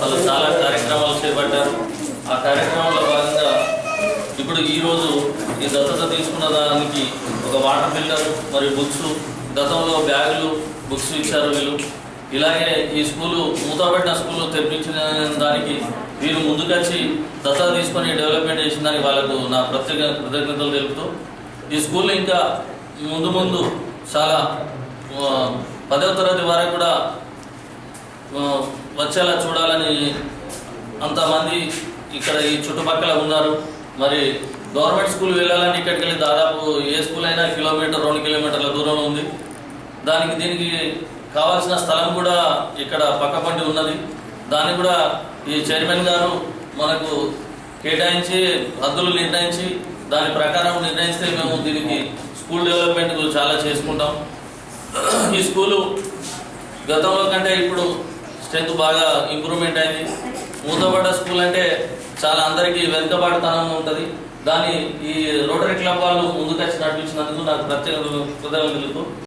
వాళ్ళు చాలా కార్యక్రమాలు చేపట్టారు. ఆ కార్యక్రమంలో భాగంగా ఇప్పుడు ఈరోజు ఈ దత్తత తీసుకున్న దానికి ఒక వాటర్ ఫిల్టర్ మరియు బుక్స్, గతంలో బ్యాగులు బుక్స్ ఇచ్చారు వీళ్ళు. ఇలాగే ఈ స్కూలు మూతపట్టిన స్కూలు తెప్పించిన దానికి వీరు ముందుకొచ్చి దత్తత తీసుకొని డెవలప్మెంట్ చేసిన దానికి వాళ్ళకు నా ప్రత్యేక కృతజ్ఞతలు తెలుపుతూ ఈ స్కూల్ ఇంకా ముందు చాలా 10వ తరగతి వరకు కూడా వచ్చేలా చూడాలని అంతమంది ఇక్కడ ఈ చుట్టుపక్కల ఉన్నారు. మరి గవర్నమెంట్ స్కూల్ వెళ్ళాలని ఇక్కడికి వెళ్ళి దాదాపు ఏ స్కూల్ అయినా 1 కిలోమీటర్ 2 కిలోమీటర్ల దూరంలో ఉంది. దీనికి కావాల్సిన స్థలం కూడా ఇక్కడ పక్కపండి ఉన్నది. దాన్ని కూడా ఈ చైర్మన్ గారు మనకు కేటాయించి హద్దులు నిర్ణయించి దాని ప్రకారం నిర్ణయిస్తే మేము దీనికి స్కూల్ డెవలప్మెంట్ చాలా చేసుకుంటాం. ఈ స్కూలు గతంలో కంటే ఇప్పుడు స్ట్రెంత్ బాగా ఇంప్రూవ్మెంట్ అయింది. మూతపడ్డ స్కూల్ అంటే చాలా అందరికీ వెనుకబాటుతనం ఉంటుంది. దాన్ని ఈ రోటరీ క్లబ్ వాళ్ళు ముందుకొచ్చి నడిపించినందుకు నాకు ప్రత్యేక కృతజ్ఞతలు.